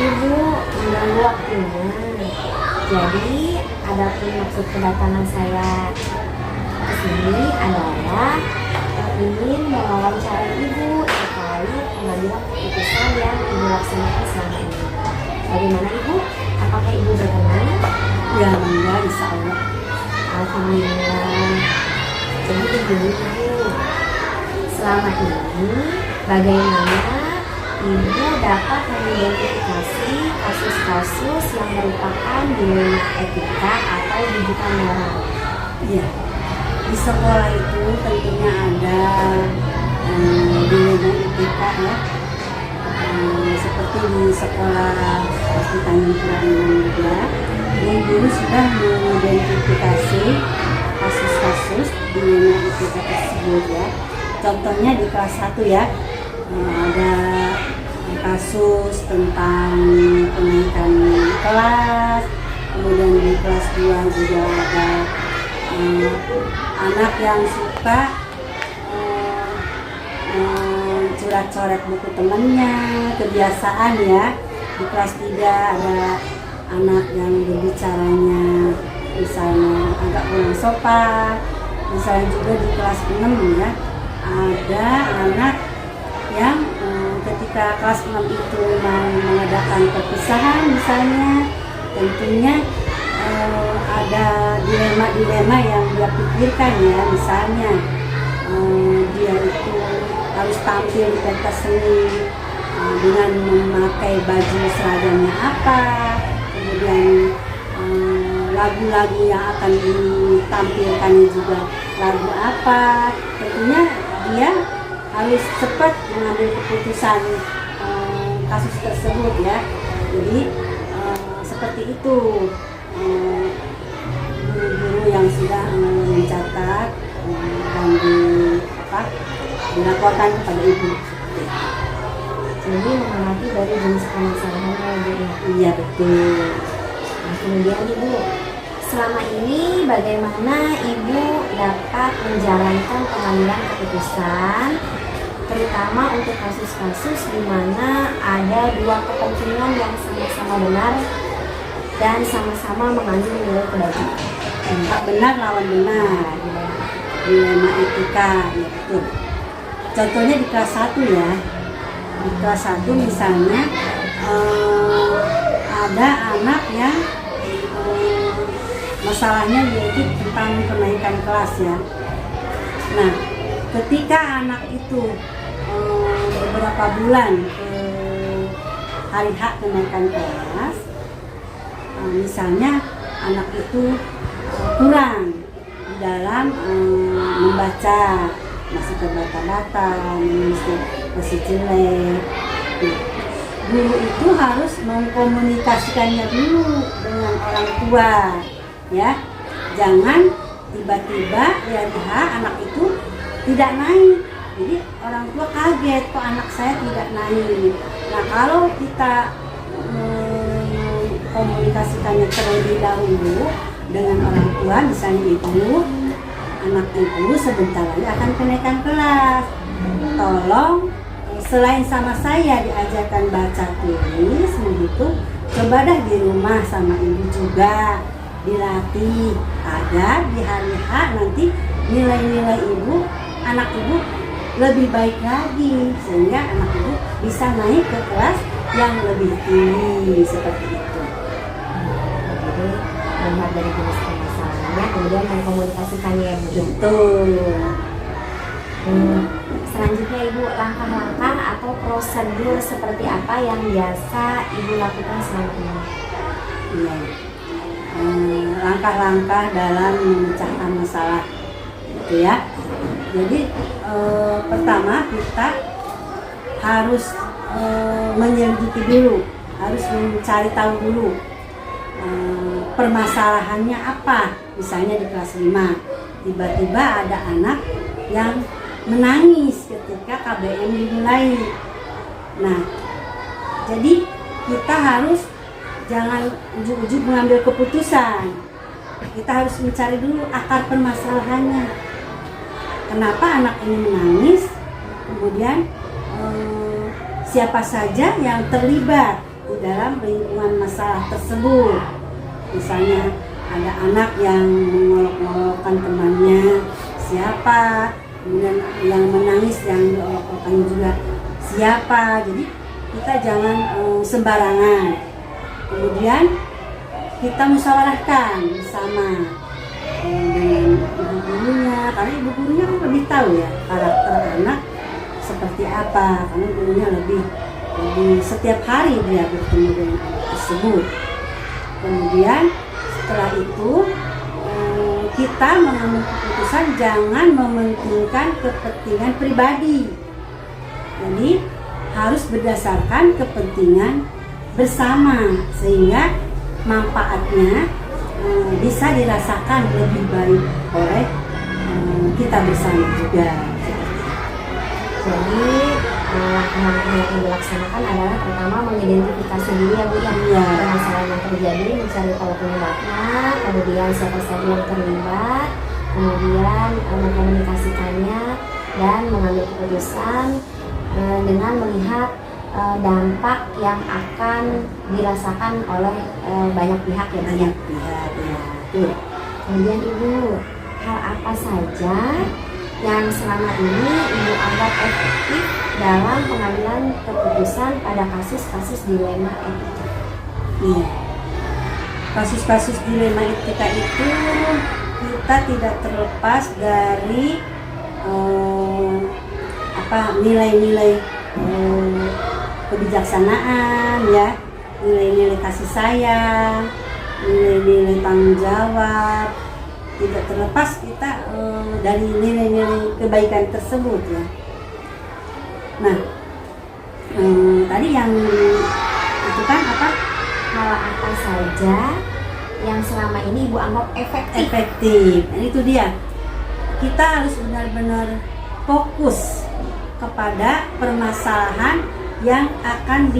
Ibu mengganggu waktunya. Jadi, adapun maksud kedatangan saya ke sini adalah ingin mewawancara Ibu terkait pengambilan keputusan yang Ibu laksanakan selama ini. Bagaimana Ibu? Apakah Ibu berkenan? Ya, enggak, insya Allah. Alhamdulillah. Jadi Ibu, selama ini bagaimana Ibu dapat mengidentifikasi kasus-kasus yang merupakan dilema etika atau didikan moral? Iya, di sekolah itu tentunya ada dilema etika ya. Seperti di sekolah SD Tanjung Purana juga, yang guru sudah mengidentifikasi kasus-kasus dilema etika tersebut ya. Contohnya di kelas 1 ya, ada kasus tentang kenaikan kelas, kemudian di kelas 2 juga ada anak yang suka coret-coret buku temannya, kebiasaan ya. Di kelas 3 ada anak yang berbicaranya misalnya agak kurang sopan. Misalnya juga di kelas 6 ya, ada anak yang ketika kelas 6 itu mau mengadakan perpisahan misalnya, tentunya ada dilema-dilema yang dia pikirkan ya. Misalnya dia itu harus tampil di pentas seni dengan memakai baju seragamnya apa, kemudian lagu-lagu yang akan ditampilkan juga lagu apa. Tentunya dia harus cepat mengambil keputusan kasus tersebut ya. Jadi seperti itu guru-guru yang sudah mencatat dan dilaporkan kepada ibu. Jadi mengamati dari jenis permasalahannya Ibu ya? Iya betul. Nah, kemudian Ibu, selama ini bagaimana Ibu dapat menjalankan pengambilan keputusan, terutama untuk kasus-kasus di mana ada dua kepentingan yang sama-sama benar dan sama-sama mengandung nilai kebajikan? Benar lawan benar, dilema etika ya betul. Contohnya di kelas 1 ya, di kelas 1 misalnya ada anak yang masalahnya yaitu tentang kenaikan kelas ya. Nah, ketika anak itu beberapa bulan ke hari H kenaikan kelas, misalnya anak itu kurang di dalam membaca, masih terbata-bata, menulisnya masih jelek. Nah, guru itu harus mengkomunikasikannya dulu dengan orang tua ya. Jangan tiba-tiba di hari H anak itu tidak naik, jadi orang tua kaget kok anak saya tidak naik. Nah, kalau kita komunikasikannya terlebih dahulu dengan orang tua, misalnya ibu, anak ibu sebentar lagi akan kenaikan kelas, tolong selain sama saya diajarkan baca tulis begitu, coba dah di rumah sama ibu juga dilatih agar di hari H nanti nilai-nilai ibu, anak ibu lebih baik lagi, sehingga anak ibu bisa naik ke kelas yang lebih tinggi seperti itu. Jadi melihat dari jenis permasalahannya, kemudian mengkomunikasikannya ya Bu. Betul. Selanjutnya Ibu, langkah-langkah atau prosedur seperti apa yang biasa Ibu lakukan selama ini? Iya. Langkah-langkah dalam memecahkan masalah gitu ya. Jadi pertama kita harus menyelidiki dulu, harus mencari tahu dulu permasalahannya apa. Misalnya di kelas 5 tiba-tiba ada anak yang menangis ketika KBM dimulai. Nah, jadi kita harus jangan ujuk-ujuk mengambil keputusan. Kita harus mencari dulu akar permasalahannya. Kenapa anak ini menangis? Kemudian siapa saja yang terlibat di dalam lingkungan masalah tersebut. Misalnya ada anak yang mengolok-olokkan temannya siapa, kemudian yang menangis yang diolok-olokkan juga siapa. Jadi kita jangan sembarangan. Kemudian kita musyawarahkan bersama dengan ibu gurunya, karena ibu gurunya kan lebih tahu ya karakter anak seperti apa, karena gurunya lebih setiap hari dia bertemu dengan anak tersebut. Kemudian setelah itu kita mengambil keputusan jangan mementingkan kepentingan pribadi. Jadi harus berdasarkan kepentingan bersama sehingga manfaatnya bisa dirasakan lebih baik oleh kita bersama juga. Jadi langkah-langkah yang dilaksanakan adalah pertama mengidentifikasi dulu ya Bu yang permasalahan yang terjadi, mencari tahu penyebabnya, kemudian siapa saja yang terlibat, kemudian mengkomunikasikannya dan mengambil keputusan dengan melihat dampak yang akan dirasakan oleh banyak pihak ya. Banyak pihak ya. Kemudian Ibu, hal apa saja yang selama ini Ibu anggap efektif dalam pengambilan keputusan pada kasus-kasus dilema etika? Iya. Kasus-kasus dilema etika itu kita tidak terlepas dari nilai-nilai kebijaksanaan ya, nilai-nilai kasih sayang, nilai-nilai tanggung jawab. Tidak terlepas kita dari nilai-nilai kebaikan tersebut ya. Nah, tadi yang itu kan apa? Hal apa saja yang selama ini Ibu anggap efektif? Efektif. Nah, itu dia. Kita harus benar-benar fokus kepada permasalahan yang akan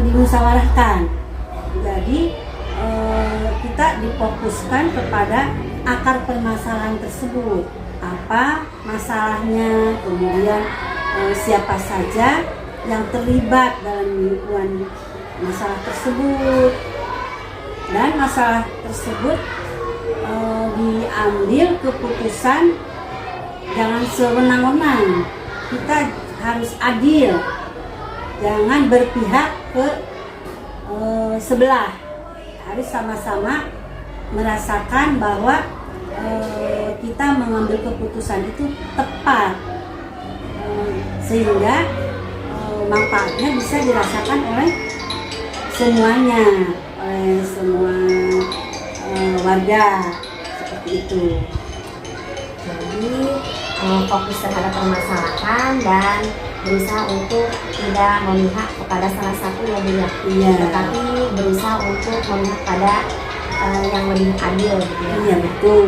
dimusyawarahkan. Jadi kita difokuskan kepada akar permasalahan tersebut. Apa masalahnya, kemudian siapa saja yang terlibat dalam lingkungan masalah tersebut, dan masalah tersebut diambil keputusan jangan sewenang-wenang. Kita harus adil, jangan berpihak ke sebelah, harus sama-sama merasakan bahwa kita mengambil keputusan itu tepat, sehingga manfaatnya bisa dirasakan oleh semuanya, oleh semua warga, seperti itu. Jadi fokus terhadap permasalahan dan berusaha untuk tidak memihak kepada salah satu yang lebih tetapi berusaha untuk memihak pada yang lebih adil gitu ya. Iya, betul.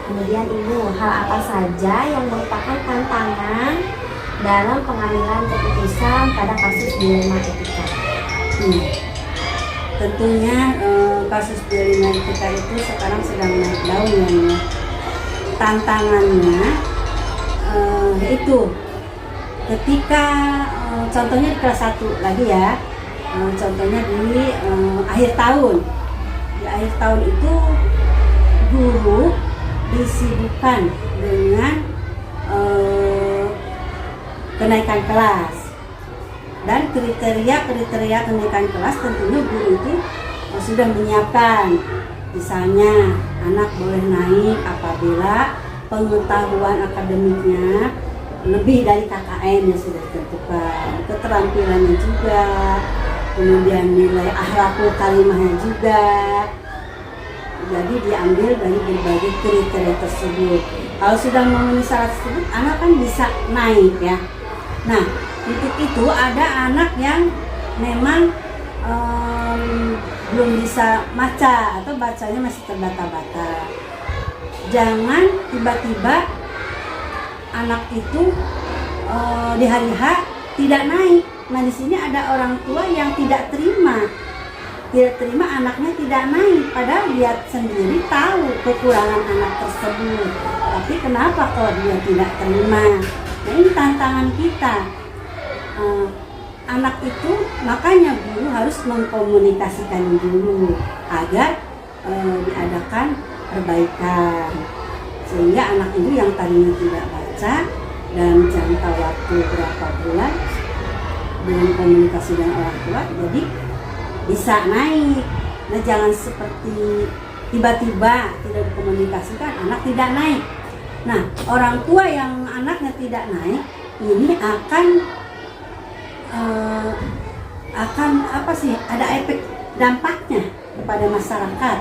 Kemudian Ibu, hal apa saja yang merupakan tantangan dalam pengambilan keputusan pada kasus dilema etika? Tentunya kasus dilema etika itu sekarang sedang naik daun ya. Tantangannya yaitu ketika contohnya di kelas 1 lagi ya, contohnya di akhir tahun. Di akhir tahun itu guru disibukkan dengan kenaikan kelas, dan kriteria kenaikan kelas tentunya guru itu sudah menyiapkan. Misalnya anak boleh naik apabila pengetahuan akademiknya lebih dari KKM yang sudah ditentukan, keterampilannya juga, kemudian nilai akhlakul kalimahnya juga. Jadi diambil dari berbagai kriteria tersebut. Kalau sudah memenuhi syarat tersebut, anak kan bisa naik ya. Nah, untuk itu ada anak yang memang belum bisa baca atau bacanya masih terbata-bata. Jangan tiba-tiba anak itu di hari H tidak naik. Nah, di sini ada orang tua yang tidak terima anaknya tidak naik, padahal dia sendiri tahu kekurangan anak tersebut. Tapi kenapa kalau dia tidak terima? Nah ini tantangan kita. Anak itu makanya guru harus mengkomunikasikan dulu agar diadakan perbaikan, sehingga anak itu yang tadinya tidak baca dalam jangka waktu berapa bulan dengan komunikasi dengan orang tua jadi bisa naik. Nah jangan seperti tiba-tiba tidak dikomunikasikan anak tidak naik. Nah orang tua yang anaknya tidak naik ini akan apa sih, ada efek dampaknya kepada masyarakat,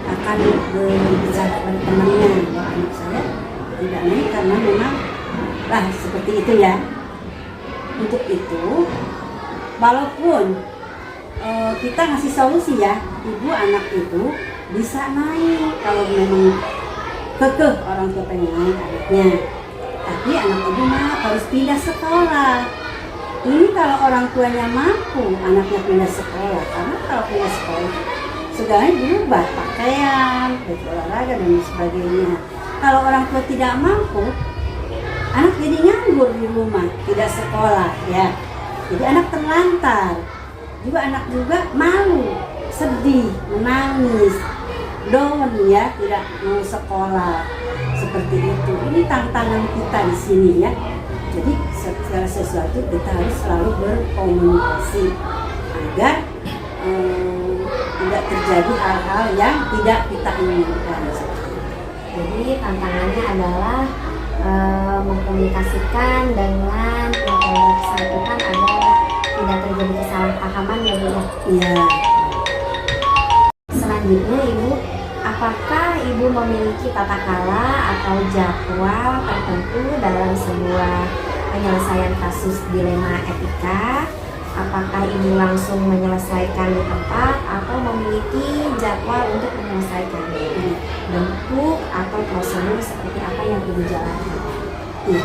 akan berbicara pada temannya bahwa anak saya tidak naik karena memang seperti itu ya. Untuk itu walaupun kita ngasih solusi ya, ibu anak itu bisa naik kalau memang kekeh orang tua pengen naik anaknya, tapi anak ibu harus pindah sekolah. Ini kalau orang tuanya mampu anaknya pindah sekolah, karena kalau pindah sekolah segalanya berubah, pakaian, olahraga dan sebagainya. Kalau orang tua tidak mampu, anak jadi nganggur di rumah, tidak sekolah ya. Jadi anak terlantar. Juga anak juga malu, sedih, menangis, down ya, tidak mau sekolah. Seperti itu. Ini tantangan kita di sini ya. Jadi segala sesuatu kita harus selalu berkomunikasi agar tidak terjadi hal-hal yang tidak kita inginkan. Jadi tantangannya adalah mengkomunikasikan dengan yang bersangkutan agar tidak terjadi kesalahpahaman ya Bu. Iya. Selanjutnya Ibu, apakah Ibu memiliki tata cara atau jadwal tertentu dalam sebuah penyelesaian kasus dilema etika? Apakah Ibu langsung menyelesaikan di tempat atau memiliki jadwal untuk menyelesaikannya? Bentuk atau prosedur seperti apa yang Ibu jalankan? Ya.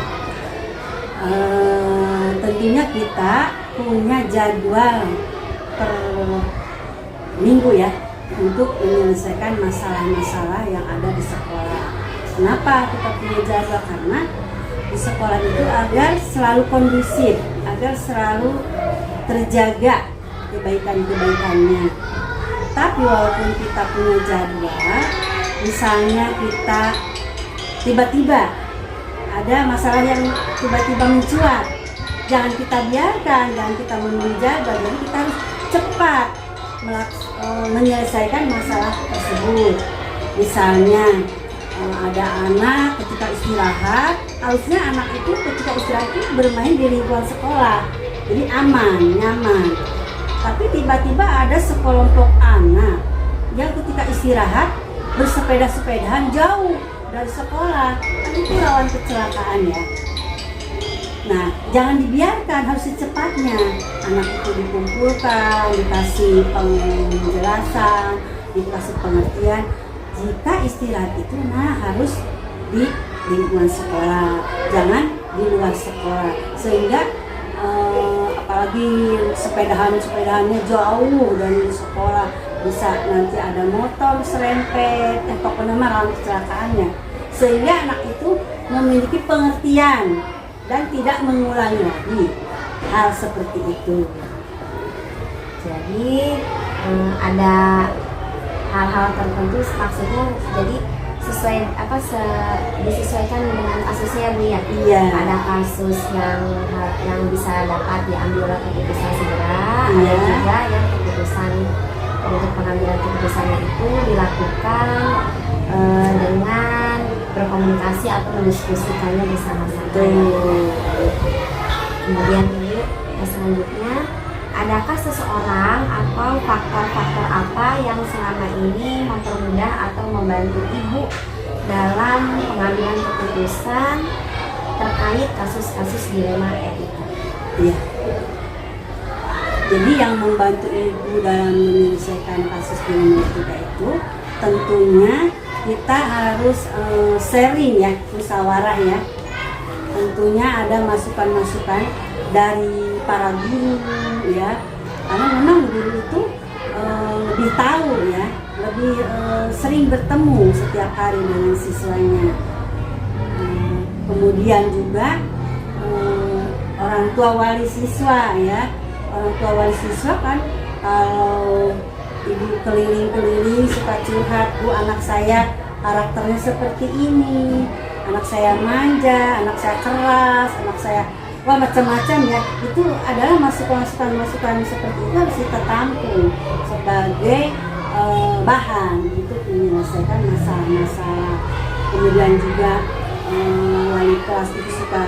Tentunya kita punya jadwal per minggu ya untuk menyelesaikan masalah-masalah yang ada di sekolah. Kenapa kita punya jadwal? Karena di sekolah itu agar selalu kondusif, agar selalu terjaga kebaikan-kebaikannya. Tapi walaupun kita punya jadwal, misalnya kita tiba-tiba ada masalah yang tiba-tiba mencuat, jangan kita biarkan, jangan kita menunggu jadwal. Jadi kita harus cepat menyelesaikan masalah tersebut. Misalnya ada anak ketika istirahat, harusnya anak itu ketika istirahat itu bermain di lingkungan sekolah, jadi aman, nyaman. Tapi tiba-tiba ada sekelompok anak yang ketika istirahat bersepeda-sepedahan jauh dari sekolah, kan itu rawan kecelakaan ya. Nah, jangan dibiarkan, harus secepatnya anak itu dikumpulkan, dikasih penjelasan, dikasih pengertian. Jika istirahat itu harus di lingkungan sekolah, jangan di luar sekolah, sehingga apalagi sepedahannya jauh dari sekolah, bisa nanti ada motor serempet, pokoknya rawan kecelakaannya, sehingga anak itu memiliki pengertian dan tidak mengulangi lagi hal seperti itu. Jadi ada hal-hal tertentu, maksudnya jadi disesuaikan dengan kasusnya Bu ya. Iya. Ada kasus yang bisa dapat diambil keputusan segera, Iya. ada juga yang keputusan untuk pengambilan keputusannya itu dilakukan dengan berkomunikasi atau mendiskusikannya bersama-sama. Kemudian Ibu, selanjutnya, adakah seseorang atau faktor-faktor apa yang selama ini mempermudah atau membantu Ibu dalam pengambilan keputusan terkait kasus-kasus dilema etika? Iya. Jadi yang membantu Ibu dalam menyelesaikan kasus dilema etika itu tentunya kita harus sharing ya, musyawarah ya. Tentunya ada masukan-masukan dari para guru ya, karena memang guru itu lebih tahu ya, lebih sering bertemu setiap hari dengan siswanya. Kemudian juga orang tua wali siswa ya. Orang tua wali siswa kan kalau ibu keliling-keliling suka curhat, Bu anak saya karakternya seperti ini, anak saya manja, anak saya keras, anak saya wah macam-macam ya. Itu adalah masukan-masukan seperti itu harus kita tampung sebagai bahan untuk menyelesaikan masalah-masalah. Kemudian juga wali kelas itu suka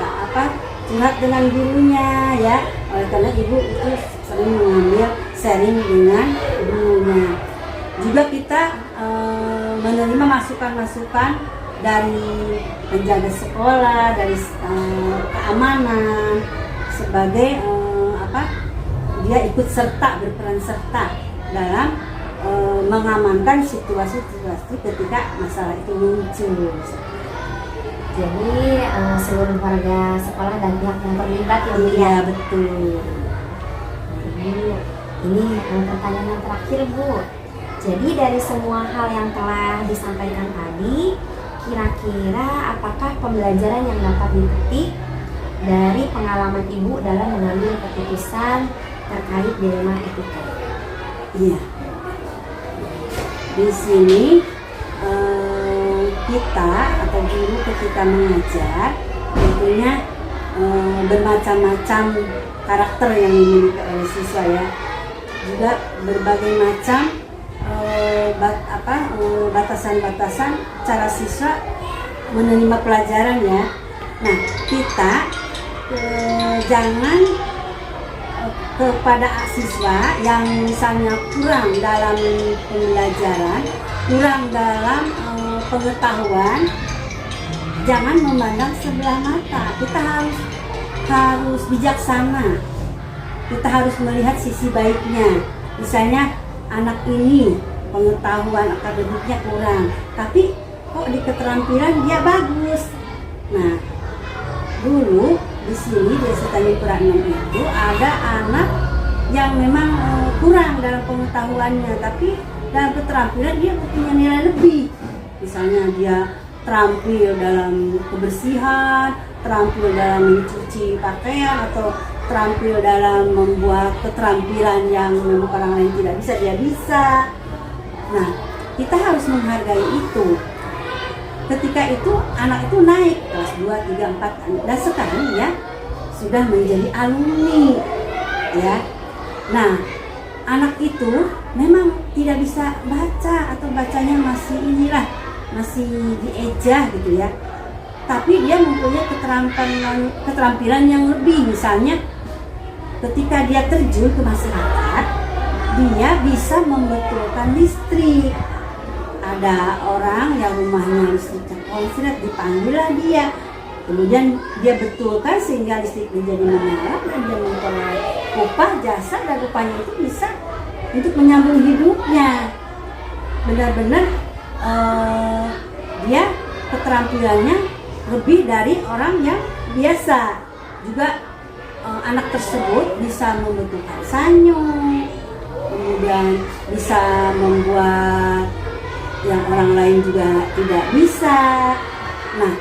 curhat dengan gurunya ya. Oleh karena ibu itu sering mengambil sharing dengan gurunya. Juga kita menerima masukan-masukan dari penjaga sekolah, dari keamanan sebagai dia ikut serta, berperan serta dalam mengamankan situasi-situasi ketika masalah itu muncul. Jadi seluruh warga sekolah dan pihak yang terlibat ya Bu ya. Iya betul. Ibu, ini pertanyaan yang terakhir Bu. Jadi dari semua hal yang telah disampaikan tadi, kira-kira apakah pembelajaran yang dapat dipetik dari pengalaman Ibu dalam mengambil keputusan terkait dilema etika? Iya. Di sini kita atau guru ketika mengajar tentunya bermacam-macam karakter yang dimiliki oleh siswa ya. Juga berbagai macam batasan-batasan cara siswa menerima pelajaran ya. Nah, kita jangan kepada siswa yang misalnya kurang dalam pembelajaran, kurang dalam pengetahuan, jangan memandang sebelah mata. Kita harus bijaksana. Kita harus melihat sisi baiknya. Misalnya anak ini pengetahuan akademiknya kurang, tapi kok di keterampilan dia bagus. Nah, dulu di sini di SMA Pura 6 itu ada anak yang memang kurang dalam pengetahuannya, tapi dalam keterampilan dia punya nilai lebih. Misalnya dia terampil dalam kebersihan, terampil dalam mencuci pakaian, atau terampil dalam membuat keterampilan yang memang orang lain tidak bisa, dia bisa. Nah, kita harus menghargai itu. Ketika itu anak itu naik kelas 2, 3, 4 dan sekarang ya sudah menjadi alumni ya. Nah, anak itu memang tidak bisa baca atau bacanya masih diejah gitu ya. Tapi dia mempunyai keterampilan yang lebih. Misalnya ketika dia terjun ke masyarakat, dia bisa membetulkan listrik. Ada orang yang rumahnya listriknya konslet, dipanggillah dia, kemudian dia betulkan sehingga listrik menjadi menyala dan dia memperoleh upah jasa, dan upahnya itu bisa untuk menyambung hidupnya. Benar-benar dia keterampilannya lebih dari orang yang biasa. Juga anak tersebut bisa membetulkan sanyo, kemudian bisa membuat yang orang lain juga tidak bisa. Nah,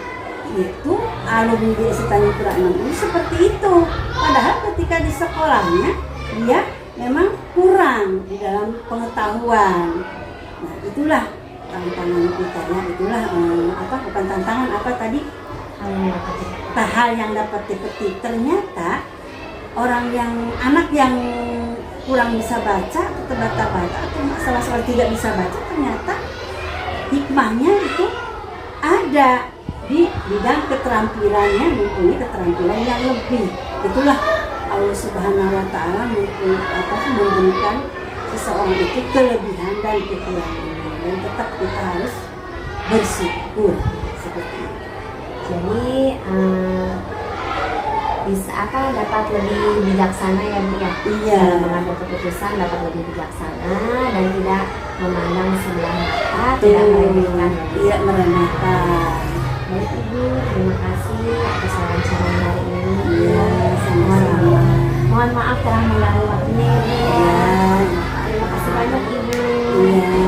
itu alumni di SMA Pura 6 itu seperti itu. Padahal ketika di sekolahnya dia memang kurang di dalam pengetahuan. Nah, itulah tantangan kita ya. Itulah bukan tantangan tadi, hal yang dapat dipetik. Ternyata anak yang kurang bisa baca atau terbata-bata atau masalah tidak bisa baca, ternyata hikmahnya itu ada di bidang keterampilannya, mempunyai keterampilan yang lebih. Itulah Allah Subhanahu wa Ta'ala memberikan seseorang itu kelebihan dan kekurangannya, dan tetap kita harus bersyukur seperti itu. Jadi bisa dapat lebih bijaksana ya Bu ya. Iya. Dalam mengambil keputusan dapat lebih bijaksana dan tidak memandang sebelah mata, tidak meremehkan. Iya, meremehkan. Baik Ibu, terima kasih atas wawancara hari ini. Iya, sama-sama. Mohon maaf telah mengganggu waktunya ya Bu. Iya. Terima kasih banyak Ibu. Iya.